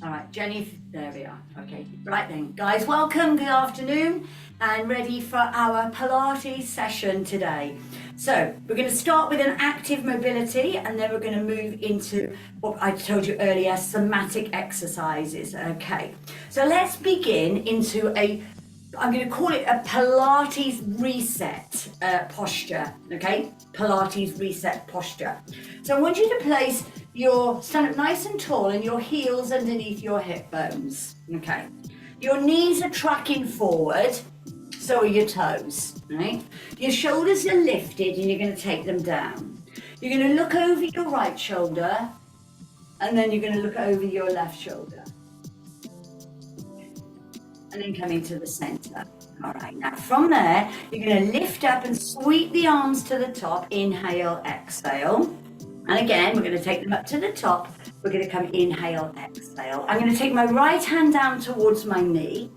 All right, Jenny, there we are. Okay, right then, guys, welcome, good afternoon, and ready for our Pilates session today. So we're going to start with an active mobility, and then we're going to move into what I told you earlier, somatic exercises. Okay, so let's begin into I'm going to call it a Pilates reset posture, okay? Pilates reset posture. So I want you to place stand up nice and tall and your heels underneath your hip bones, okay? Your knees are tracking forward, so are your toes, right? Your shoulders are lifted and you're going to take them down. You're going to look over your right shoulder and then you're going to look over your left shoulder. And then come into the center. All right, now from there, you're going to lift up and sweep the arms to the top. Inhale, exhale. And again, we're going to take them up to the top. We're going to come inhale, exhale. I'm going to take my right hand down towards my knee.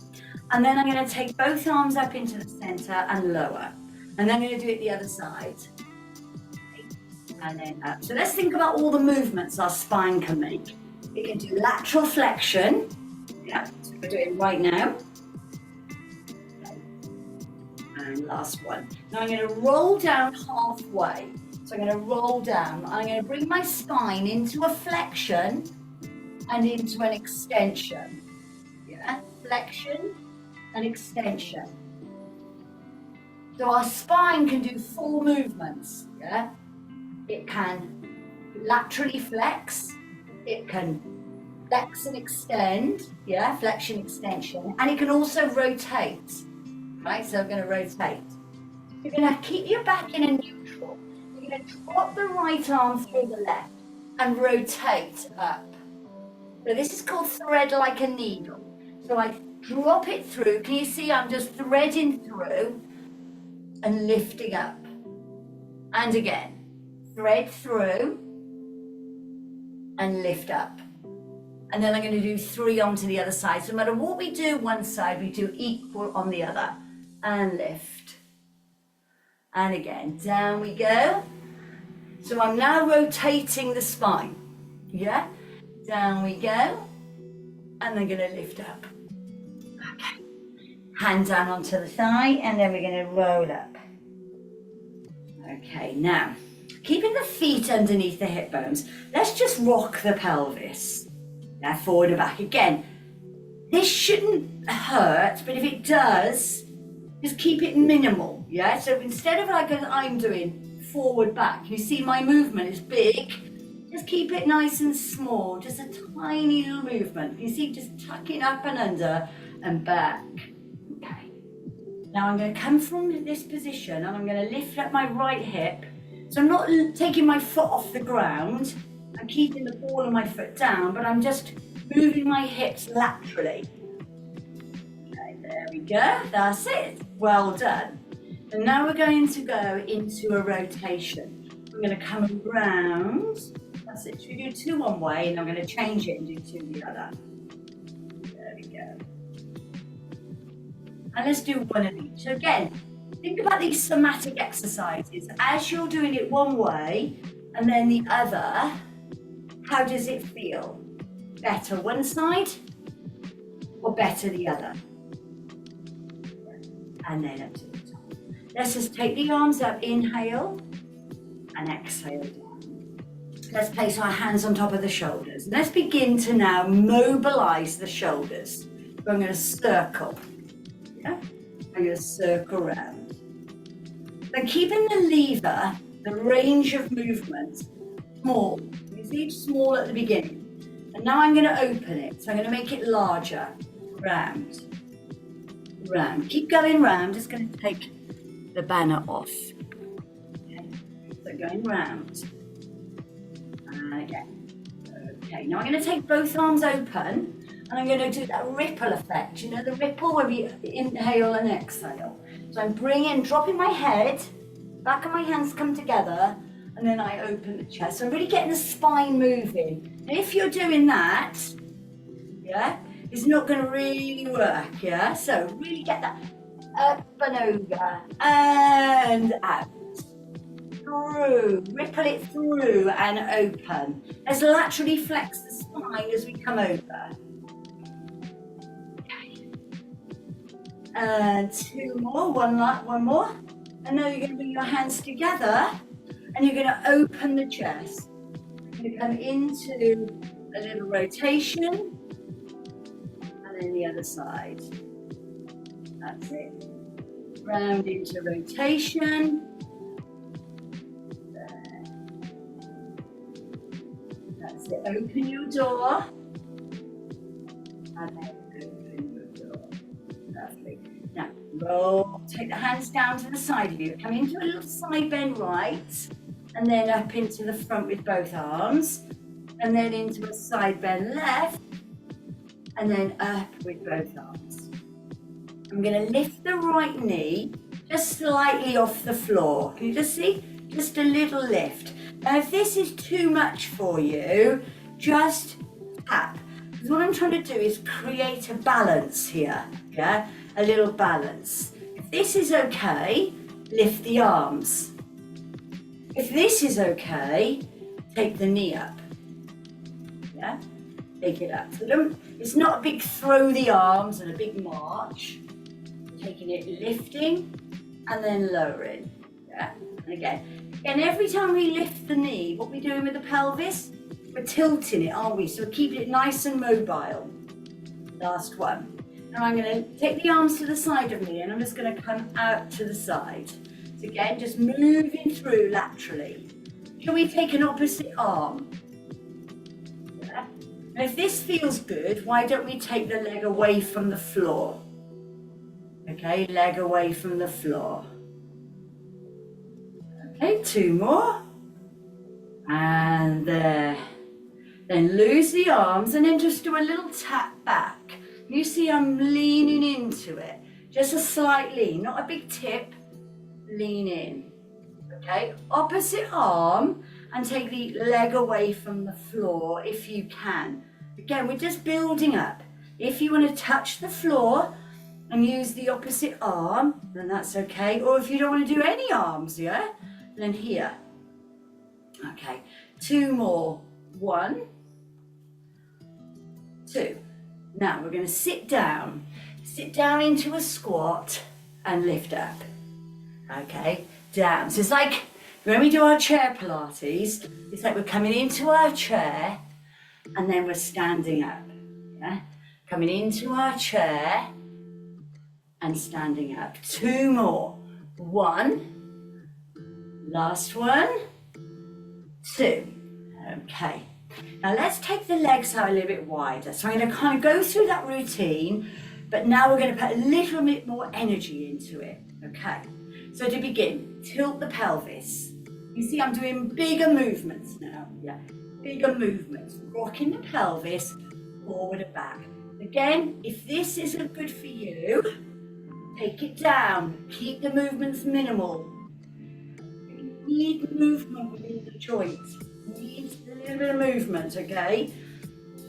And then I'm going to take both arms up into the center and lower. And then I'm going to do it the other side. And then up. So let's think about all the movements our spine can make. We can do lateral flexion. Yeah, so we're doing right now. And last one. Now I'm going to roll down halfway. So I'm going to roll down. I'm going to bring my spine into a flexion and into an extension. Yeah, flexion and extension. So our spine can do 4 movements. Yeah, it can laterally flex. It can flex and extend. Yeah, flexion, extension, and it can also rotate. Right, so I'm going to rotate. You're going to keep your back in a neutral. You're going to drop the right arm through the left and rotate up. So this is called thread like a needle. So I drop it through. Can you see I'm just threading through and lifting up? And again, thread through and lift up. And then I'm going to do 3 onto the other side. So no matter what we do one side, we do equal on the other. And lift. And again, down we go. So I'm now rotating the spine. Yeah? Down we go. And I'm going to lift up. Okay. Hand down onto the thigh, and then we're going to roll up. Okay, now, keeping the feet underneath the hip bones, let's just rock the pelvis. Now, forward and back. Again, this shouldn't hurt, but if it does, just keep it minimal, yeah? So instead of like I'm doing forward, back, you see my movement is big, just keep it nice and small, just a tiny little movement. You see, just tucking up and under and back. Okay. Now I'm going to come from this position and I'm going to lift up my right hip. So I'm not taking my foot off the ground, I'm keeping the ball of my foot down, but I'm just moving my hips laterally. There we go, that's it. Well done. And now we're going to go into a rotation. I'm going to come around. That's it. Should we do 2 one way and I'm going to change it and do 2 the other. There we go. And let's do 1 of each. So again, think about these somatic exercises. As you're doing it one way and then the other, how does it feel? Better one side or better the other? And then up to the top. Let's just take the arms up, inhale and exhale down. Let's place our hands on top of the shoulders. Let's begin to now mobilize the shoulders. So I'm going to circle. Yeah? I'm going to circle around. Then keeping the lever, the range of movement, small. You see, small at the beginning. And now I'm going to open it. So I'm going to make it larger, round. Round. Keep going round. Just going to take the banner off. Okay. So going round. And again. Okay. Now I'm going to take both arms open and I'm going to do that ripple effect. You know the ripple where we inhale and exhale. So I'm dropping my head, back of my hands come together, and then I open the chest. So I'm really getting the spine moving. And if you're doing that, yeah, it's not going to really work, yeah? So really get that up and over and out. Through, ripple it through and open. Let's laterally flex the spine as we come over. And two more, one more. And now you're going to bring your hands together and you're going to open the chest. You're going to come into a little rotation and then the other side. That's it. Round into rotation. There. That's it. Open your door. And then open your door. Lovely. Now roll. Take the hands down to the side of you. Come into a little side bend right. And then up into the front with both arms. And then into a side bend left. And then up with both arms. I'm going to lift the right knee just slightly off the floor. Can you just see? Just a little lift. Now if this is too much for you, just tap. Because what I'm trying to do is create a balance here. Yeah, a little balance. If this is okay, lift the arms. If this is okay, take the knee up. Yeah, take it up. So it's not a big throw the arms and a big march. Taking it, lifting, and then lowering. Yeah, and again. And every time we lift the knee, what we're doing with the pelvis, we're tilting it, aren't we? So we're keeping it nice and mobile. Last one. Now I'm going to take the arms to the side of me and I'm just going to come out to the side. So again, just moving through laterally. Shall we take an opposite arm? Yeah. And if this feels good, why don't we take the leg away from the floor? Okay, leg away from the floor. Okay, two more. And there. Then lose the arms and then just do a little tap back. You see I'm leaning into it. Just a slight lean, not a big tip. Lean in. Okay, opposite arm and take the leg away from the floor if you can. Again, we're just building up. If you want to touch the floor and use the opposite arm, then that's okay. Or if you don't want to do any arms, yeah, then here. Okay, two more. One, two. Now we're going to sit down into a squat and lift up. Okay, down. So it's like when we do our chair Pilates, it's like we're coming into our chair and then we're standing up. Yeah, coming into our chair and standing up. Two more. One, last one, two. Okay. Now let's take the legs out a little bit wider. So I'm going to kind of go through that routine, but now we're going to put a little bit more energy into it. Okay. So to begin, tilt the pelvis. You see I'm doing bigger movements now. Yeah. Bigger movements. Rocking the pelvis forward and back. Again, if this isn't good for you, take it down. Keep the movements minimal. You need movement within the joints. Needs a little bit of movement, okay?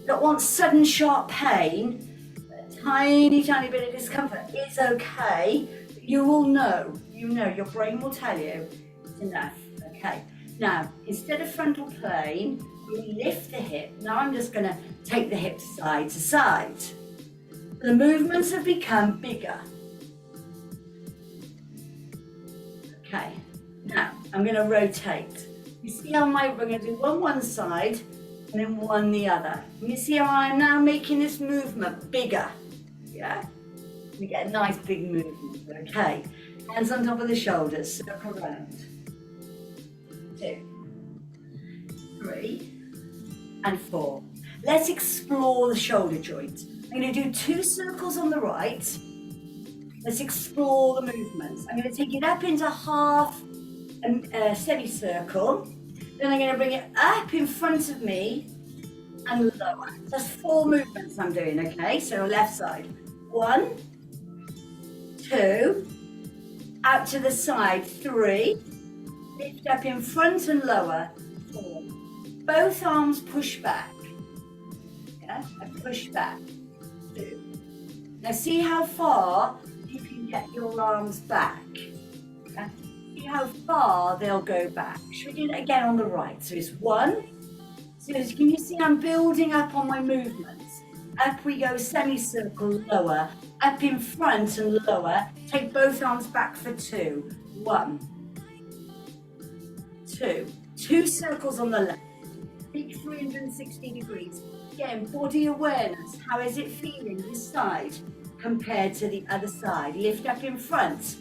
Don't want sudden sharp pain. A tiny bit of discomfort is okay. But you will know, your brain will tell you it's enough, okay? Now, instead of frontal plane, we lift the hip. Now I'm just gonna take the hips side to side. The movements have become bigger. Okay, now I'm gonna rotate. You see how we're going to do one side and then one the other. And you see how I'm now making this movement bigger. Yeah? We get a nice big movement. Okay. Hands on top of the shoulders. Circle around. 2, 3, and 4. Let's explore the shoulder joint. I'm going to do 2 circles on the right. Let's explore the movements. I'm going to take it up into half a semicircle, then I'm going to bring it up in front of me and lower. That's 4 movements I'm doing, okay? So left side. 1, 2, out to the side, 3, lift up in front and lower, 4. Both arms push back. Yeah, and push back, 2. Now see how far you can get your arms back. Yeah? How far they'll go back. Should we do that again on the right? So it's 1. So can you see I'm building up on my movements Up we go, semicircle, lower. Up in front and lower. Take both arms back for 2. 1, 2. 2 circles on the left. Big 360 degrees. Again, body awareness. How is it feeling this side compared to the other side? Lift up in front.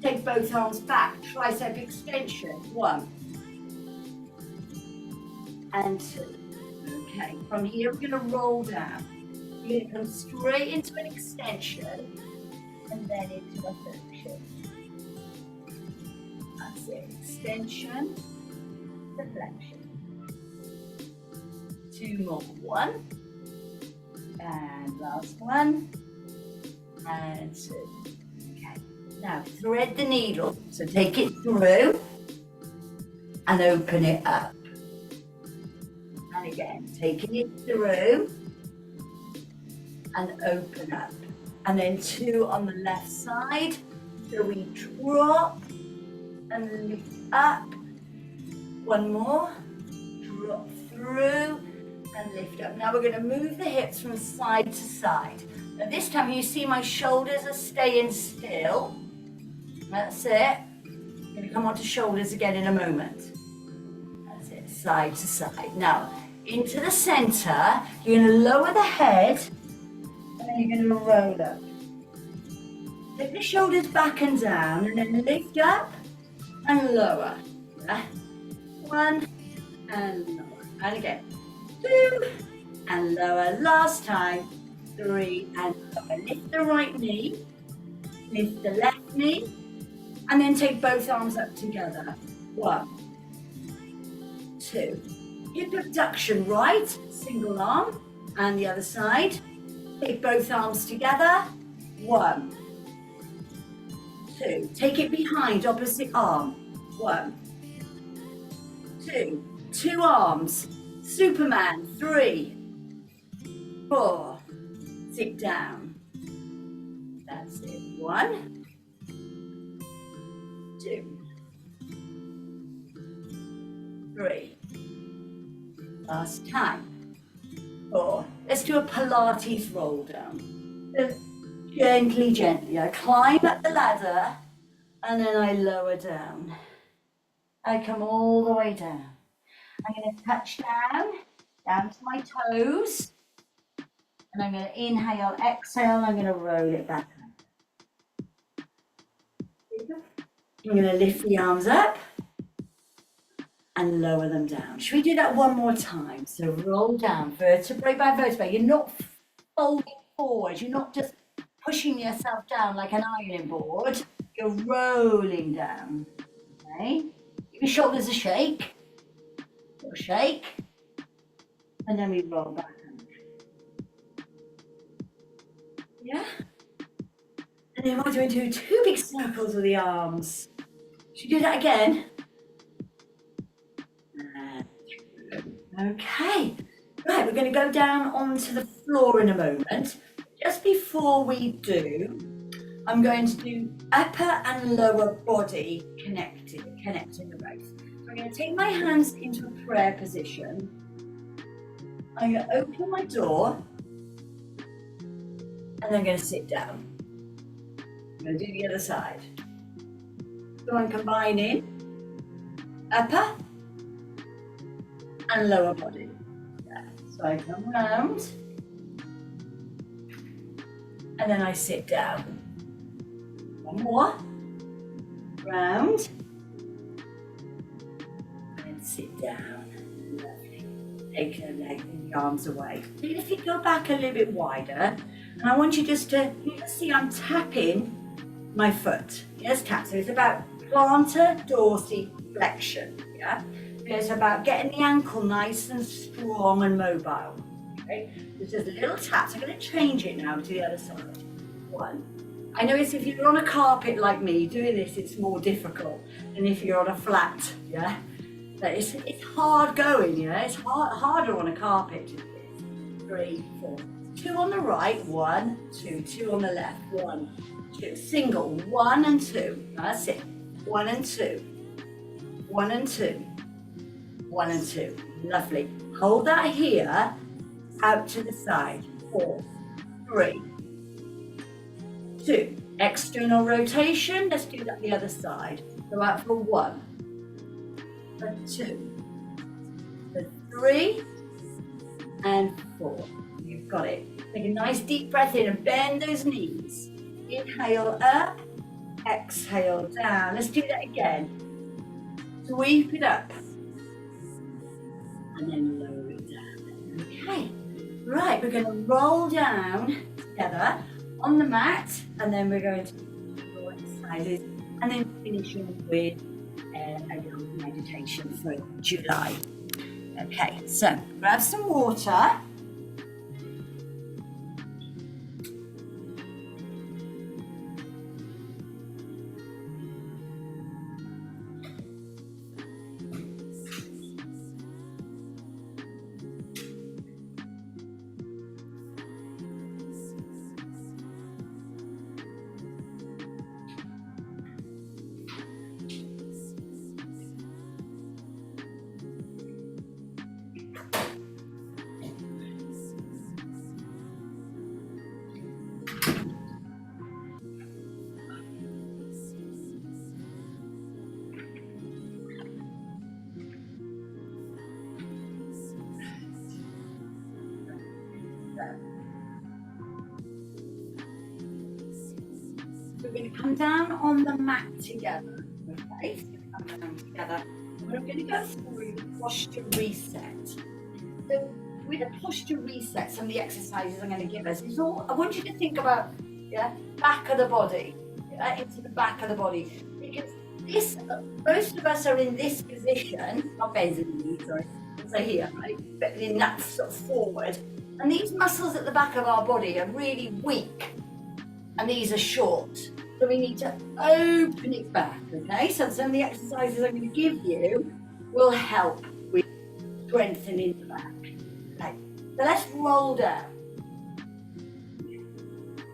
Take both arms back. Tricep extension. 1 and 2. Okay, from here we're going to roll down. You're going to come straight into an extension and then into a flexion. That's it. Extension, deflection. 2 more. 1 and last one and 2. Okay. Now thread the needle. So take it through and open it up. And again, taking it through and open up. And then 2 on the left side. So we drop and lift up. 1 more. Drop through and lift up. Now we're going to move the hips from side to side. Now this time you see my shoulders are staying still. That's it. I'm going to come onto shoulders again in a moment. That's it, side to side. Now, into the center, you're going to lower the head and then you're going to roll up. Take the shoulders back and down and then lift up and lower. 1 and lower. And again, 2 and lower. Last time, 3 and lower. Lift the right knee, lift the left knee, and then take both arms up together. 1, 2. Hip abduction right, single arm, and the other side. Take both arms together. 1, 2. Take it behind, opposite arm. 1, 2. 2 arms. Superman. 3, 4. Sit down. That's it. 1, 2, 3. Last time. 4. Let's do a Pilates roll down. Gently, gently. I climb up the ladder and then I lower down. I come all the way down. I'm going to touch down to my toes. And I'm going to inhale, exhale, I'm going to roll it back up. I'm going to lift the arms up and lower them down. Should we do that one more time? So roll down, vertebrae by vertebrae. You're not folding forward. You're not just pushing yourself down like an ironing board. You're rolling down. Okay? Give your shoulders a shake. Little shake. And then we roll back. Yeah? And then we're going to do 2 big circles with the arms. Should we do that again? Okay. Right, we're going to go down onto the floor in a moment. Just before we do, I'm going to do upper and lower body connecting the legs. So I'm going to take my hands into a prayer position. I'm going to open my door. And I'm going to sit down. I'm going to do the other side. So I'm combining upper and lower body. Yeah. So I come round and then I sit down. One more. Round and sit down. Lovely. Take the leg and the arms away. Take the feet go back a little bit wider. And I want you just to, you can see I'm tapping my foot. Yes, tap. So it's about plantar dorsi flexion. Yeah. It's about getting the ankle nice and strong and mobile. Okay. So just a little tap. So I'm going to change it now to the other side. 1. I notice if you're on a carpet like me, doing this, it's more difficult than if you're on a flat. Yeah. But it's hard going. Yeah. It's harder on a carpet. 3, 4. 2 on the right, 1, 2, 2 on the left, 1, 2, single, 1 and 2, that's it, 1 and 2, 1 and 2, 1 and 2, lovely. Hold that here, out to the side, 4, 3, 2. External rotation. Let's do that the other side. Go out for 1, for 2, for 3, and 4. You've got it. Take a nice deep breath in and bend those knees. Inhale up, exhale down. Let's do that again. Sweep it up. And then lower it down. Okay. Right, we're going to roll down together on the mat, and then we're going to roll exercises, and then finishing with a little meditation for July. Okay, so grab some water. We're going to come down on the mat together. Okay, so come down together. We're going to go through the posture reset. So with a posture reset, some of the exercises I'm going to give us is all, I want you to think about, back of the body, into the back of the body. Because this, most of us are in this position, not bending the knees, sorry, so here, right? But in that sort of forward. And these muscles at the back of our body are really weak. And these are short. So we need to open it back, okay? So some of the exercises I'm going to give you will help with strengthening the back. Okay, so let's roll down.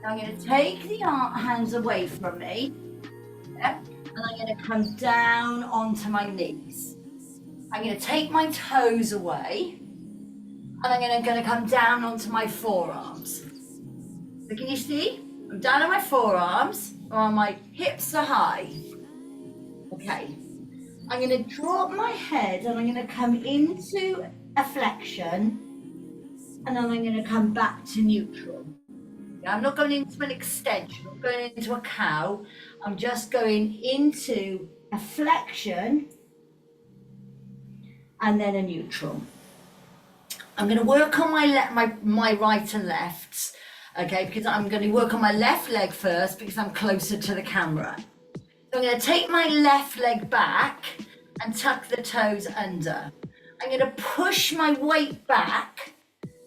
Now I'm going to take the hands away from me, and I'm going to come down onto my knees. I'm going to take my toes away, and I'm going to come down onto my forearms. So can you see? I'm down on my forearms, or my hips are high. Okay. I'm going to drop my head, and I'm going to come into a flexion, and then I'm going to come back to neutral. I'm not going into an extension, I'm not going into a cow. I'm just going into a flexion, and then a neutral. I'm going to work on my right and lefts. Okay, because I'm going to work on my left leg first because I'm closer to the camera. So I'm going to take my left leg back and tuck the toes under. I'm going to push my weight back.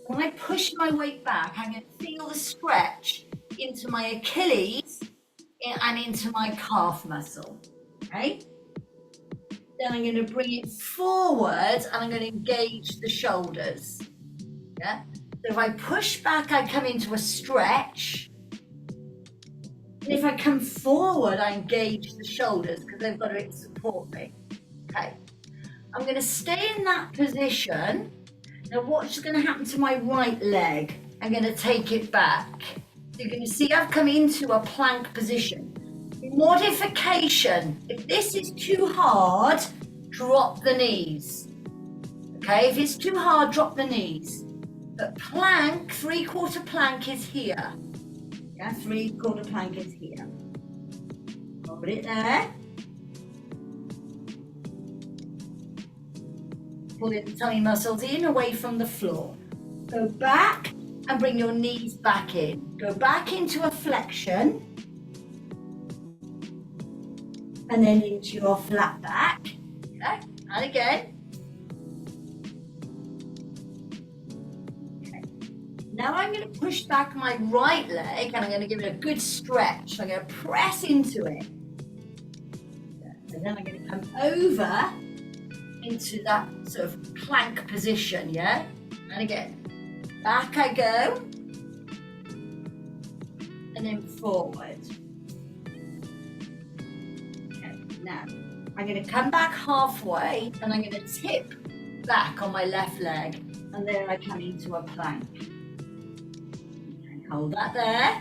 When I push my weight back, I'm going to feel the stretch into my Achilles and into my calf muscle. Okay? Then I'm going to bring it forward and I'm going to engage the shoulders. Yeah? So if I push back, I come into a stretch. And if I come forward, I engage the shoulders because they've got to support me. Okay. I'm going to stay in that position. Now what's going to happen to my right leg? I'm going to take it back. So you're going to see I've come into a plank position. Modification. If this is too hard, drop the knees. Okay, if it's too hard, drop the knees. But plank, 3/4 plank is here. Yeah, 3/4 plank is here. Hold it there. Pull the tummy muscles in, away from the floor. Go back and bring your knees back in. Go back into a flexion. And then into your flat back. Okay, and again. Now I'm going to push back my right leg and I'm going to give it a good stretch. I'm going to press into it. And then I'm going to come over into that sort of plank position, yeah? And again, back I go. And then forward. Okay, now I'm going to come back halfway and I'm going to tip back on my left leg. And then I come into a plank. Hold that there.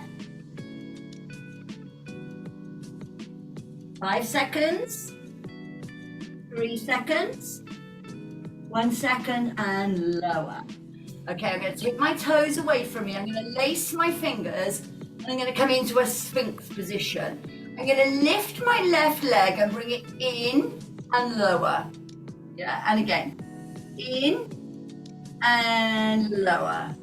5 seconds. 3 seconds. 1 second and lower. Okay, I'm going to take my toes away from me. I'm going to lace my fingers and I'm going to come into a sphinx position. I'm going to lift my left leg and bring it in and lower. Yeah, and again. In and lower.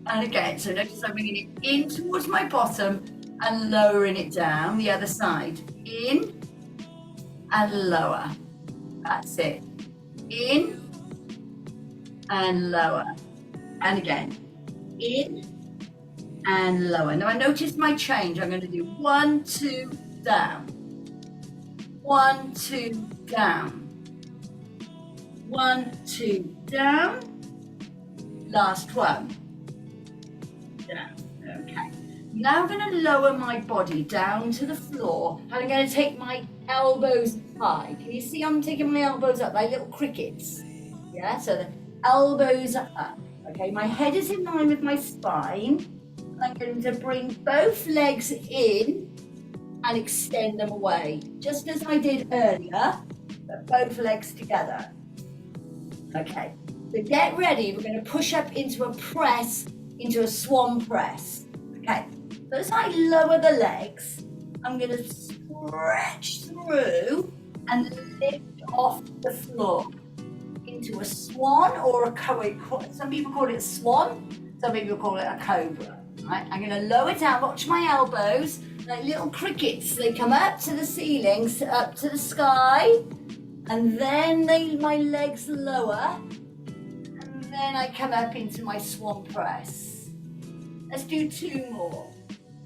And again, so notice I'm bringing it in towards my bottom and lowering it down the other side. In and lower. That's it. In and lower. And again. In and lower. Now I notice my change. I'm going to do 1, 2, down. 1, 2, down. 1, 2, down. Last one. Down. Okay. Now I'm going to lower my body down to the floor and I'm going to take my elbows high. Can you see I'm taking my elbows up like little crickets? Yeah, so the elbows are up. Okay, my head is in line with my spine. I'm going to bring both legs in and extend them away, just as I did earlier, but both legs together. Okay, so get ready. We're going to push up into a press, into a swan press. Okay, so as I lower the legs, I'm going to stretch through and lift off the floor into a swan or a cobra. Some people call it a swan, some people call it a cobra. Right? I'm going to lower down, watch my elbows, like little crickets. They come up to the ceiling, up to the sky, and then my legs lower, and then I come up into my swan press. Let's do 2 more.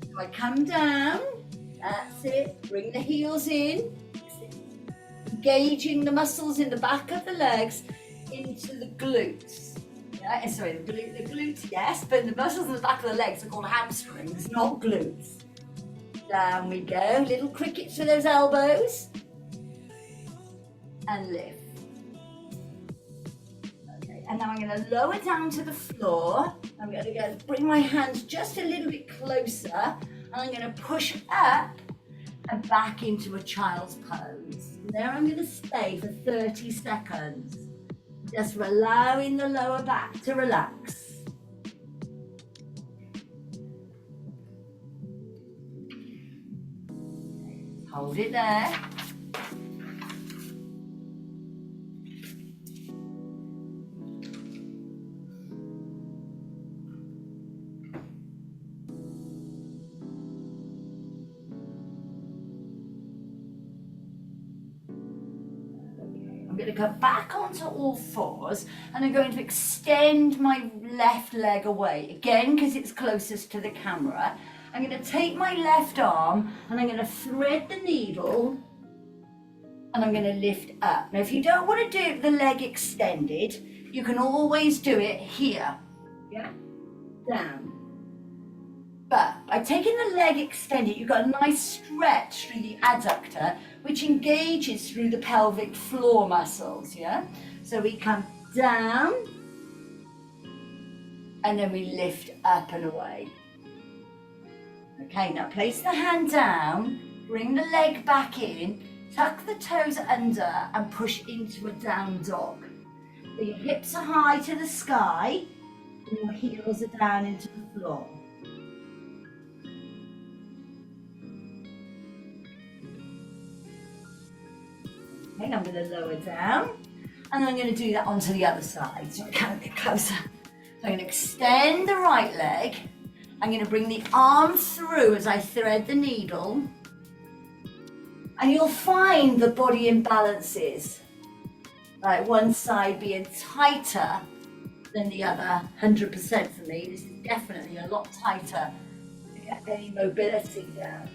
So I come down, that's it, bring the heels in, engaging the muscles in the back of the legs into the glutes. Yeah, sorry, the glutes, yes, but the muscles in the back of the legs are called hamstrings, not glutes. Down we go, little crickets with those elbows. And lift. Okay, and now I'm going to lower down to the floor. I'm going to bring my hands just a little bit closer, and I'm going to push up and back into a child's pose. And there I'm going to stay for 30 seconds. Just allowing the lower back to relax. Hold it there. I'm going to go back onto all fours and I'm going to extend my left leg away again because it's closest to the camera. I'm going to take my left arm and I'm going to thread the needle and I'm going to lift up. Now if you don't want to do the leg extended, you can always do it here, yeah, down. But by taking the leg extended, you've got a nice stretch through the adductor, which engages through the pelvic floor muscles, yeah? So we come down, and then we lift up and away. Okay, now place the hand down, bring the leg back in, tuck the toes under, and push into a down dog. So your hips are high to the sky, and your heels are down into the floor. Okay, I'm going to lower down and I'm going to do that onto the other side. So I come a bit closer. So I'm going to extend the right leg. I'm going to bring the arm through as I thread the needle. And you'll find the body imbalances. Like one side being tighter than the other, 100% for me. This is definitely a lot tighter to get any mobility down.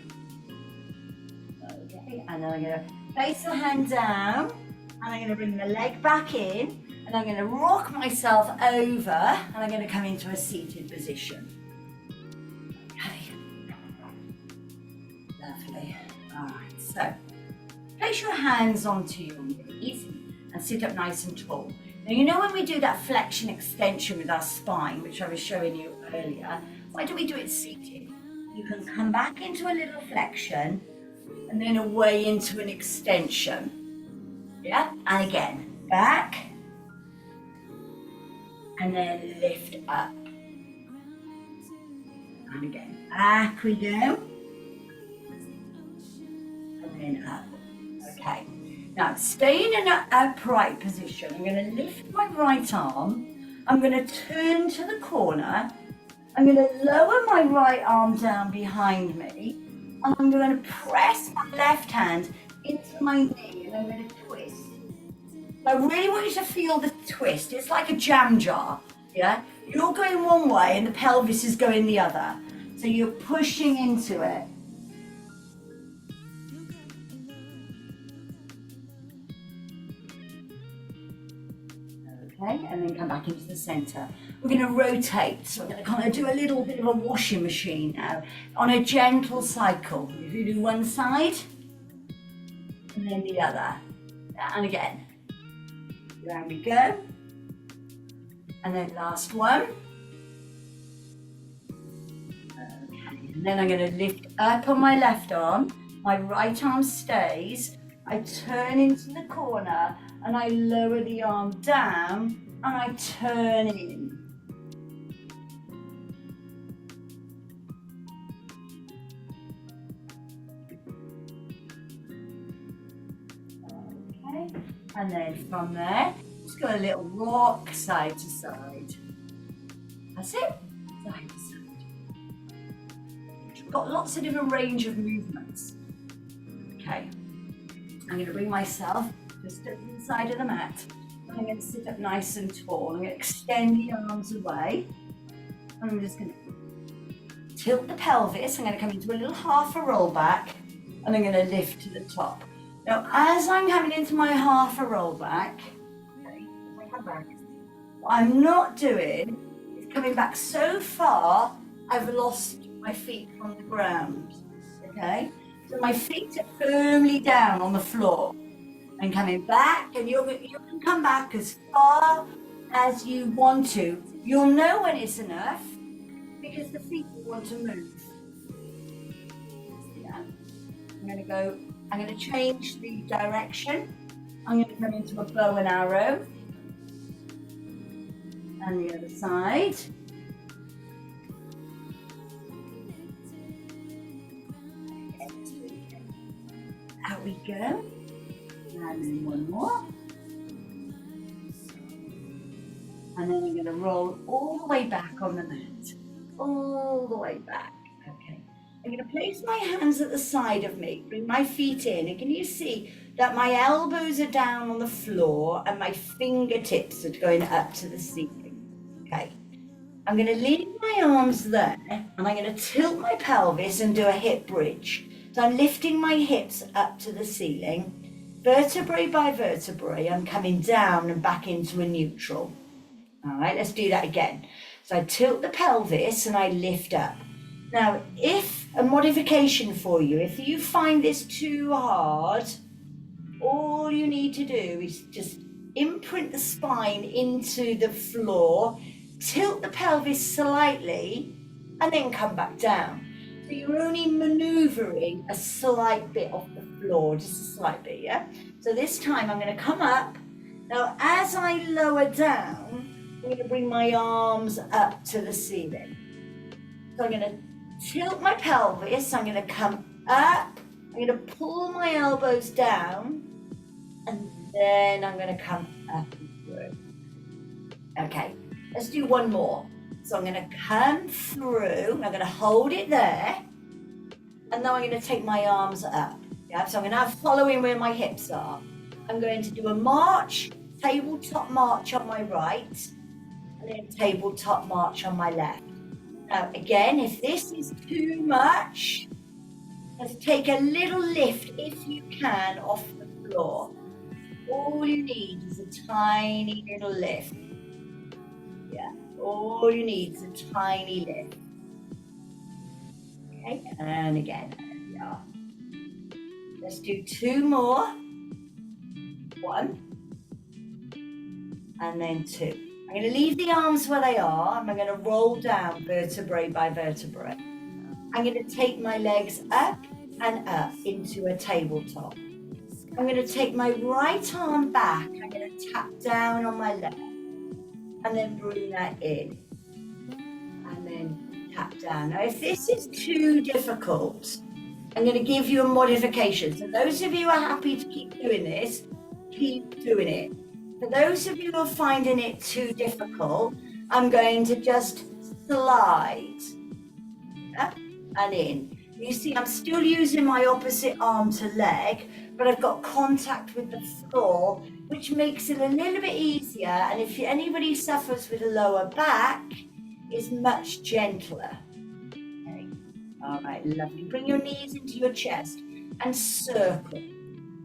Okay, and then I'm going to place the hand down and I'm going to bring the leg back in and I'm going to rock myself over and I'm going to come into a seated position. Okay. Lovely. All right, so place your hands onto your knees and sit up nice and tall. Now you know when we do that flexion extension with our spine, which I was showing you earlier, Why don't we do it seated? You can come back into a little flexion and then away into an extension. Yeah, and again, back and then lift up. And again, back we go. And then up. Okay. Now, staying in an upright position, I'm going to lift my right arm. I'm going to turn to the corner. I'm going to lower my right arm down behind me. And I'm going to press my left hand into my knee and I'm going to twist. I really want you to feel the twist. It's like a jam jar, yeah? You're going one way and the pelvis is going the other. So you're pushing into it. Okay, and then come back into the center. We're going to rotate. So we're going to kind of do a little bit of a washing machine now on a gentle cycle. If you do one side and then the other. And again. There we go. And then last one. Okay, and then I'm going to lift up on my left arm. My right arm stays. I turn into the corner and I lower the arm down and I turn in. Okay, and then from there, just go a little rock side to side. That's it, side to side. You've got lots of different range of movements. Okay, I'm going to bring myself just at the side of the mat. I'm going to sit up nice and tall. I'm going to extend the arms away. And I'm just going to tilt the pelvis. I'm going to come into a little half a roll back. And I'm going to lift to the top. Now, as I'm coming into my half a roll back, okay, as I come back, what I'm not doing is coming back so far, I've lost my feet from the ground. Okay? So my feet are firmly down on the floor. And coming back, and you can come back as far as you want to. You'll know when it's enough because the feet will want to move. Yeah. I'm going to change the direction. I'm going to come into a bow and arrow. And the other side. Out we go. And then one more. And then I'm going to roll all the way back on the mat. All the way back. Okay. I'm going to place my hands at the side of me, bring my feet in, and can you see that my elbows are down on the floor and my fingertips are going up to the ceiling? Okay. I'm going to leave my arms there and I'm going to tilt my pelvis and do a hip bridge. So I'm lifting my hips up to the ceiling. Vertebrae by vertebrae, I'm coming down and back into a neutral. All right, let's do that again. So I tilt the pelvis and I lift up. Now, if a modification for you, if you find this too hard, all you need to do is just imprint the spine into the floor, tilt the pelvis slightly, and then come back down. So you're only maneuvering a slight bit off the floor, just a slight bit, yeah? So this time I'm going to come up. Now, as I lower down, I'm going to bring my arms up to the ceiling. So I'm going to tilt my pelvis, I'm going to come up, I'm going to pull my elbows down, and then I'm going to come up and through. Okay, let's do one more. So I'm going to come through, I'm going to hold it there, and then I'm going to take my arms up. Yeah, so I'm going to have following where my hips are. I'm going to do a march, tabletop march on my right, and then tabletop march on my left. Now again, if this is too much, just take a little lift if you can off the floor. All you need is a tiny little lift. Yeah. All you need is a tiny lift. Okay, and again, there we are. Let's do two more. One, and then two. I'm going to leave the arms where they are, and I'm going to roll down vertebrae by vertebrae. I'm going to take my legs up and up into a tabletop. I'm going to take my right arm back. I'm going to tap down on my left and then bring that in. And then tap down. Now, if this is too difficult, I'm going to give you a modification. So those of you who are happy to keep doing this, keep doing it. For those of you who are finding it too difficult, I'm going to just slide up and in. You see, I'm still using my opposite arm to leg, but I've got contact with the floor, which makes it a little bit easier. And if anybody suffers with a lower back, it's much gentler. Okay. All right, lovely. Bring your knees into your chest and circle.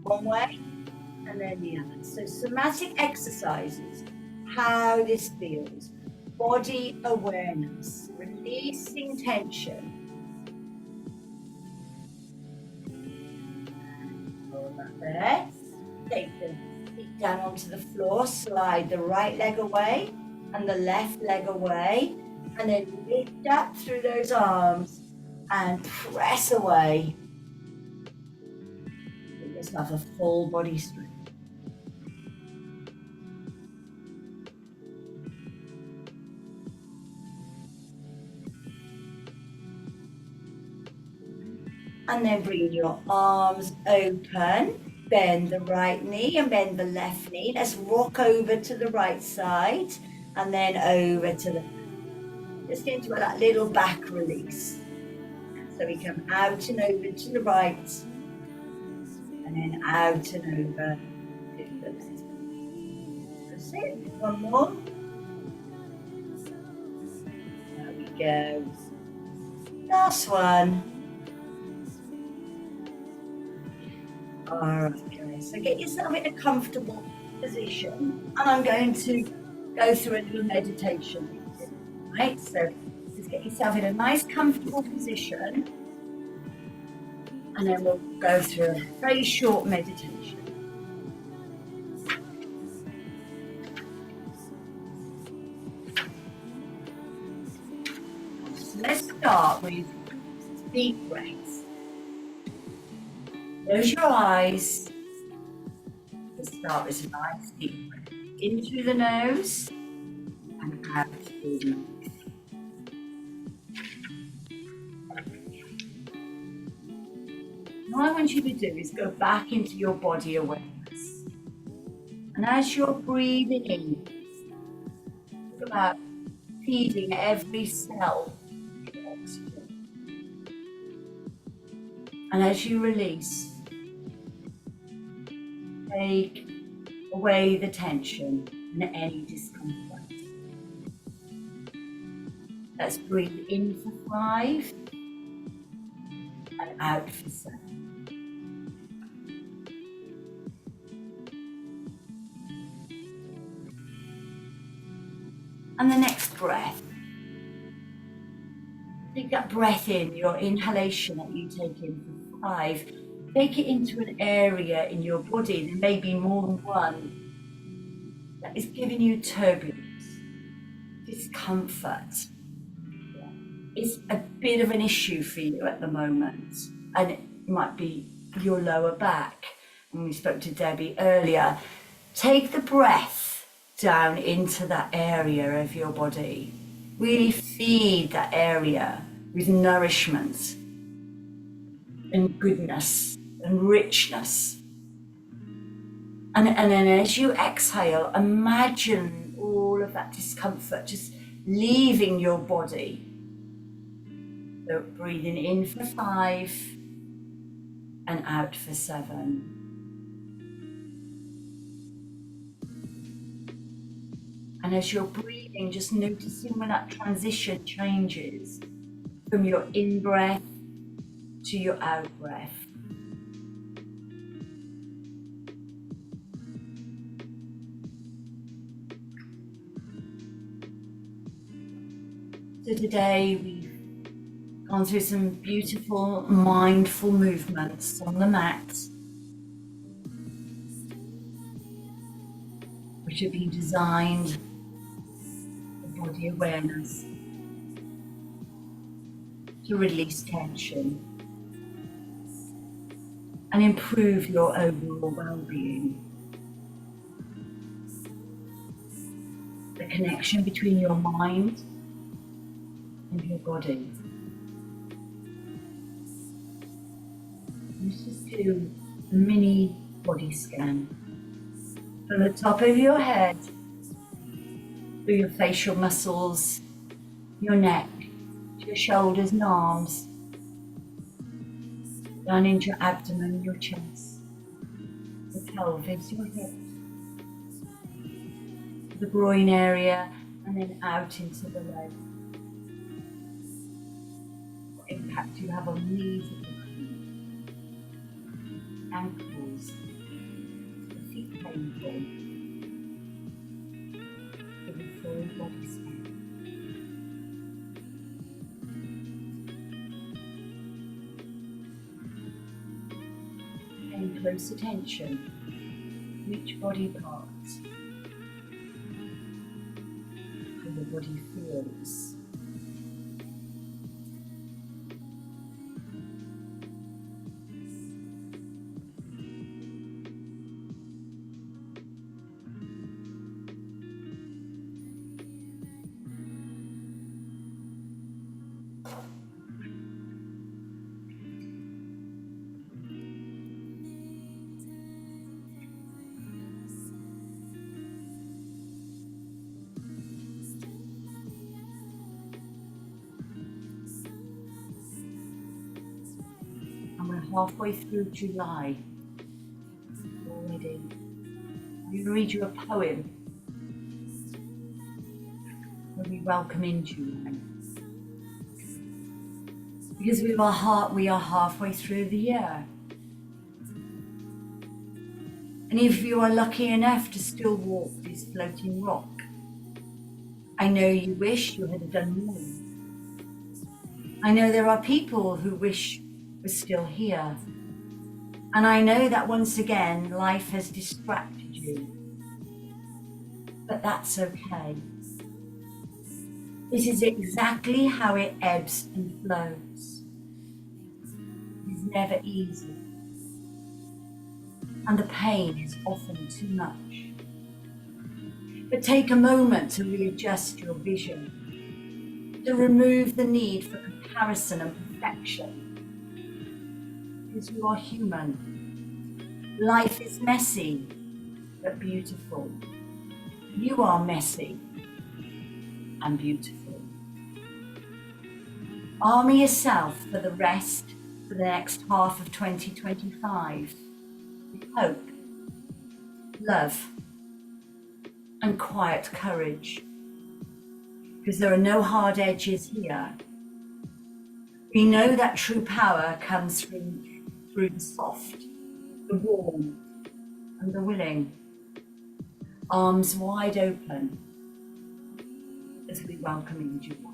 One way and then the other. So somatic exercises, how this feels. Body awareness, releasing tension. There. Take the feet down onto the floor, slide the right leg away and the left leg away, and then lift up through those arms and press away. Give yourself a full body stretch. And then bring your arms open. Bend the right knee and bend the left knee. Let's rock over to the right side and then over to the left. Just into that little back release. So we come out and over to the right and then out and over to the left. That's it. One more. There we go. Last one. All right, guys, so get yourself in a comfortable position, and I'm going to go through a little meditation. Right, so just get yourself in a nice comfortable position, and then we'll go through a very short meditation. So let's start with deep breaths. Close your eyes. Let's start with a nice deep breath. In through the nose and out through the mouth. What I want you to do is go back into your body awareness. And as you're breathing in, think about feeding every cell with oxygen. And as you release, take away the tension and any discomfort. Let's breathe in for 5 and out for 7. And the next breath. Take that breath in, your inhalation that you take in for 5. Take it into an area in your body, there may be more than one, that is giving you turbulence, discomfort. It's a bit of an issue for you at the moment, and it might be your lower back. And we spoke to Debbie earlier. Take the breath down into that area of your body. Really feed that area with nourishment and goodness and richness. And then as you exhale, imagine all of that discomfort just leaving your body. So breathing in for 5 and out for 7. And as you're breathing, just noticing when that transition changes from your in-breath to your out-breath. So today we've gone through some beautiful mindful movements on the mat, which have been designed body awareness to release tension and improve your overall well-being. The connection between your mind and your body. Let's just do a mini body scan from the top of your head, through your facial muscles, your neck, to your shoulders and arms, down into your abdomen, your chest, the pelvis, your hips, the groin area, and then out into the legs. What impact do you have on knees at the moment? Ankles, the feet painful, with a full body scan. Paying close attention to each body part, how the body feels. Halfway through July already. I'm going to read you a poem when we welcome in July. Because we are halfway through the year. And if you are lucky enough to still walk this floating rock, I know you wish you had done more. I know there are people who wish we're still here. And I know that once again, life has distracted you. But that's okay. This is exactly how it ebbs and flows. It's never easy. And the pain is often too much. But take a moment to readjust your vision, to remove the need for comparison and perfection. Because you are human. Life is messy, but beautiful. You are messy and beautiful. Arm yourself for the rest for the next half of 2025 with hope, love, and quiet courage. Because there are no hard edges here. We know that true power comes through the soft, the warm, and the willing. Arms wide open as we welcome in July.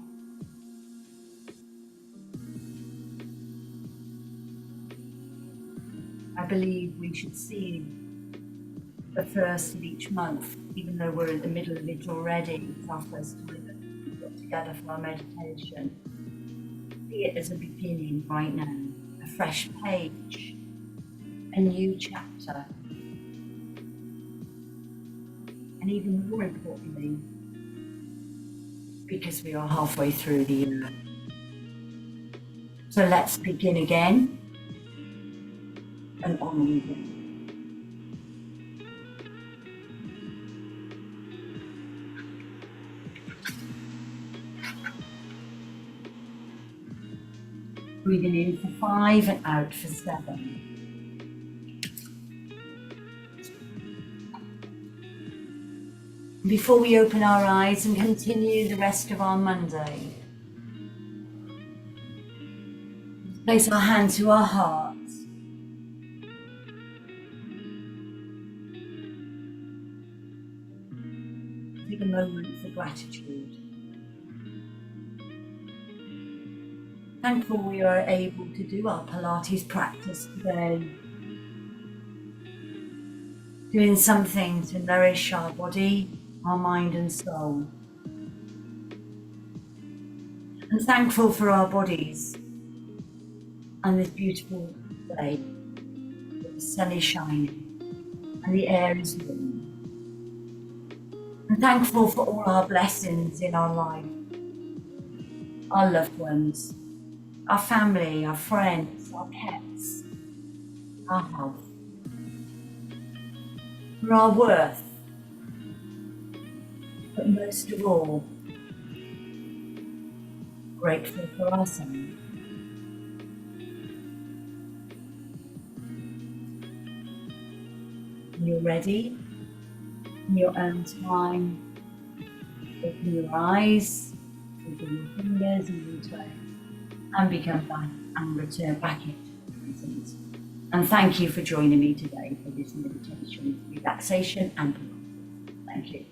I believe we should see the first of each month, even though we're in the middle of it already. It's our first time that we got together for our meditation. See it as a beginning right now, a fresh page, a new chapter. And even more importantly, because we are halfway through the year. So let's begin again and on we go. Breathing in for 5 and out for 7. Before we open our eyes and continue the rest of our Monday, place our hand to our hearts. Take a moment for gratitude. Thankful we are able to do our Pilates practice today. Doing something to nourish our body, our mind and soul. And thankful for our bodies and this beautiful day. The sun is shining and the air is warm. And thankful for all our blessings in our life, our loved ones, our family, our friends, our pets, our health, for our worth, but most of all, grateful for ourselves. When you're ready, in your own time, open your eyes, open your fingers and your toes, and become back and return back into the present. And thank you for joining me today for this meditation, relaxation, and thank you.